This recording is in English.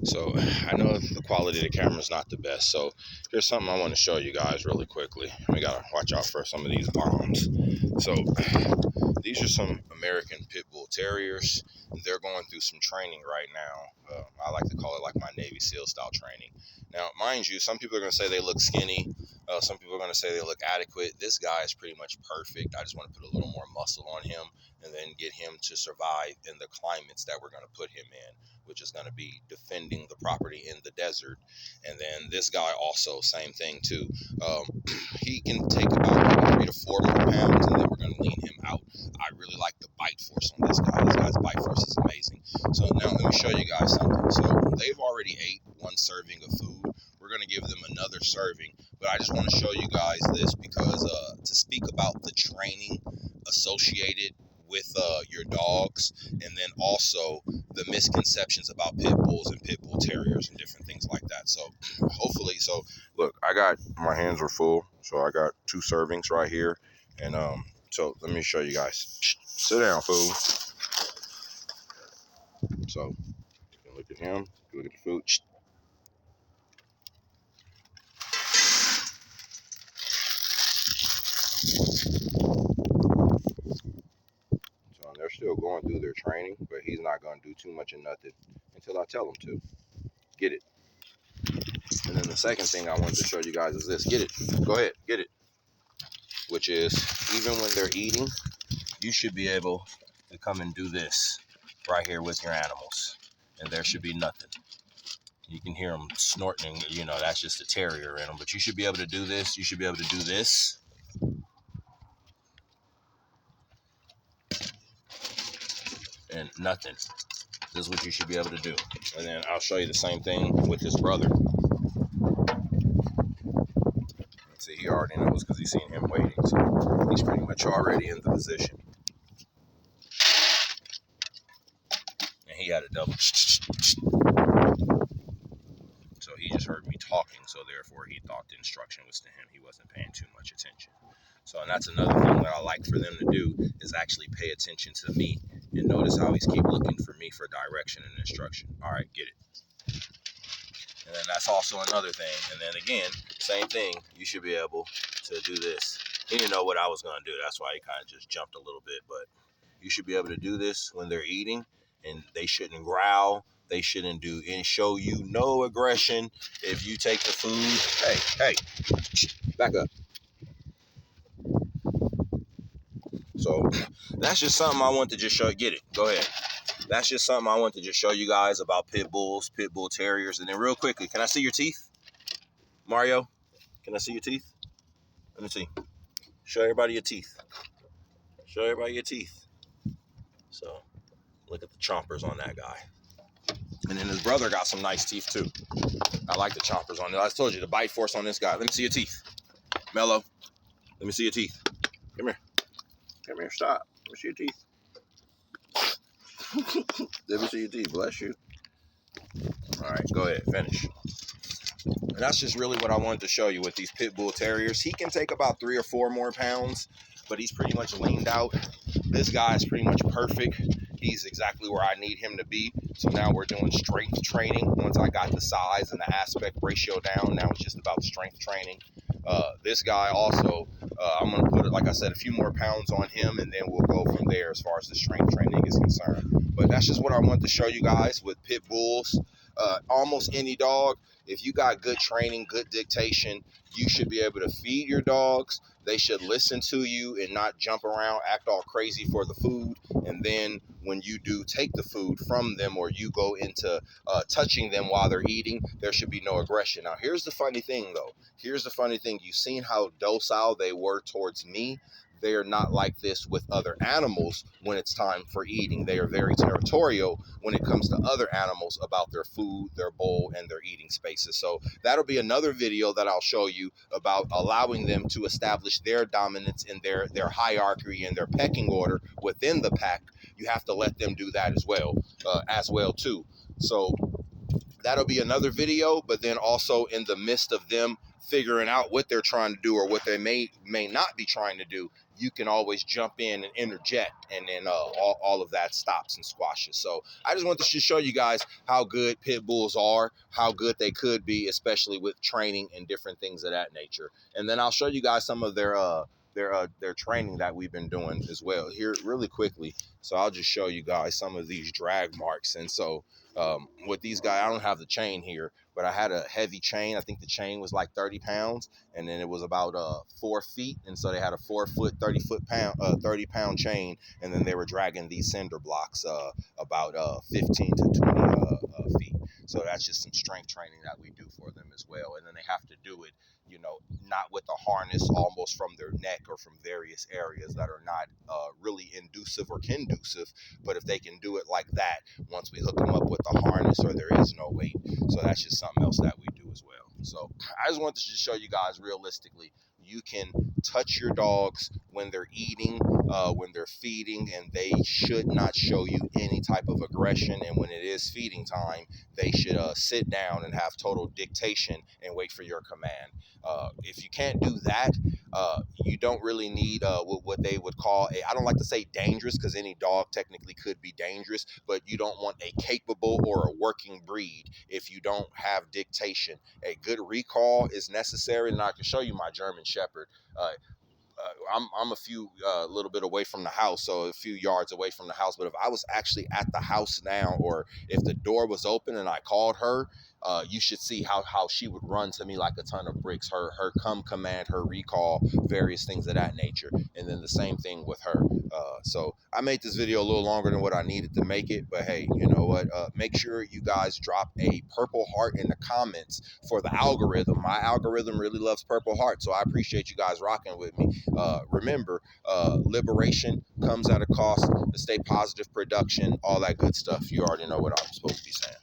So I know the quality of the camera is not the best. So here's something I want to show you guys really quickly. We gotta watch out for some of these bombs. So these are some American Pitbull Terriers. They're going through some training right now. I like to call it like my Navy SEAL style training. Now, mind you, some people are going to say they look skinny. Some people are going to say they look adequate. This guy is pretty much perfect. I just want to put a little more muscle on him and then get him to survive in the climates that we're going to put him in, which is going to be defending the property in the desert. And then this guy also, same thing too. He can take about maybe 3 to 4 more pounds, and then we're going to lean him out. I really like the bite force on this guy. This guy's bite force is amazing. So now let me show you guys something. So they've already ate 1 serving of food. We're going to give them another serving, but I just want to show you guys this because to speak about the training associated with your dogs, and then also the misconceptions about pit bulls and pit bull terriers and different things like that. So hopefully, so look, I got, my hands are full, so I got 2 servings right here, and so let me show you guys. Sit down, fool. So you can look at him, look at the food. So they're still going through their training, but he's not going to do too much of nothing until I tell him to. Get it. And then the second thing I wanted to show you guys is this. Get it. Go ahead. Get it. Which is, even when they're eating, you should be able to come and do this right here with your animals. And there should be nothing. You can hear them snorting, you know, that's just a terrier in them. But you should be able to do this. You should be able to do this. And nothing. This is what you should be able to do. And then I'll show you the same thing with his brother. See, he already knows because he's seen him waiting. So he's pretty much already in the position. And he had a double. So he just heard me talking. So therefore, he thought the instruction was to him. He wasn't paying too much attention. So, and that's another thing that I like for them to do is actually pay attention to me. And notice how he's keep looking for me for direction and instruction. All right, get it. And then that's also another thing. And then again, same thing. You should be able to do this. He didn't know what I was going to do. That's why he kind of just jumped a little bit. But you should be able to do this when they're eating. And they shouldn't growl. They shouldn't do and show you no aggression. If you take the food, hey, back up. So that's just something I want to just show. Get it. Go ahead. That's just something I want to just show you guys about pit bulls, pit bull terriers. And then real quickly, can I see your teeth? Mario, can I see your teeth? Let me see. Show everybody your teeth. Show everybody your teeth. So look at the chompers on that guy. And then his brother got some nice teeth too. I like the chompers on it. I told you the bite force on this guy. Let me see your teeth. Mello, let me see your teeth. Come here. Come here, stop. Let me see your teeth. Let me see your teeth. Bless you. All right, go ahead. Finish. And that's just really what I wanted to show you with these pit bull terriers. He can take about 3 or 4 more pounds, but he's pretty much leaned out. This guy is pretty much perfect. He's exactly where I need him to be. So now we're doing strength training. Once I got the size and the aspect ratio down, now it's just about strength training. This guy also, I'm going to put, like I said, a few more pounds on him, and then we'll go from there as far as the strength training is concerned. But that's just what I wanted to show you guys with pit bulls. Almost any dog, if you got good training, good dictation, you should be able to feed your dogs. They should listen to you and not jump around, act all crazy for the food. And then when you do take the food from them, or you go into touching them while they're eating, there should be no aggression. Now, here's the funny thing, though. Here's the funny thing. You've seen how docile they were towards me. They are not like this with other animals when it's time for eating. They are very territorial when it comes to other animals about their food, their bowl, and their eating spaces. So that'll be another video that I'll show you about allowing them to establish their dominance in their hierarchy and their pecking order within the pack. You have to let them do that as well too. So that'll be another video, but then also in the midst of them figuring out what they're trying to do or what they may not be trying to do, you can always jump in and interject, and then all of that stops and squashes. So I just wanted to show you guys how good pit bulls are, how good they could be, especially with training and different things of that nature. And then I'll show you guys some of their training that we've been doing as well here really quickly. So I'll just show you guys some of these drag marks. And so with these guys, I don't have the chain here, but I had a heavy chain. I think the chain was like 30 pounds, and then it was about 4 feet. And so they had a 4 foot, 30 pound chain, and then they were dragging these cinder blocks about 15 to 20 feet. So that's just some strength training that we do for them as well. And then they have to do it, you know, not with a harness almost from their neck or from various areas that are not really inducive or conducive. But if they can do it like that, once we hook them up with a harness or there is no weight. So that's just something else that we do as well. So I just wanted to just show you guys realistically, you can touch your dogs when they're eating, when they're feeding, and they should not show you any type of aggression. And when it is feeding time, they should sit down and have total dictation and wait for your command. If you can't do that, you don't really need what they would call I don't like to say dangerous, because any dog technically could be dangerous, but you don't want a capable or a working breed if you don't have dictation. A good recall is necessary, and I can show you my German Shepherd. I'm a few little bit away from the house, so a few yards away from the house. But if I was actually at the house now, or if the door was open and I called her, you should see how she would run to me like a ton of bricks. Her come command, her recall, various things of that nature. And then the same thing with her. So I made this video a little longer than what I needed to make it, but hey, you know what? Make sure you guys drop a purple heart in the comments for the algorithm. My algorithm really loves purple heart, so I appreciate you guys rocking with me. Remember, liberation comes at a cost. Stay positive, production, all that good stuff. You already know what I'm supposed to be saying.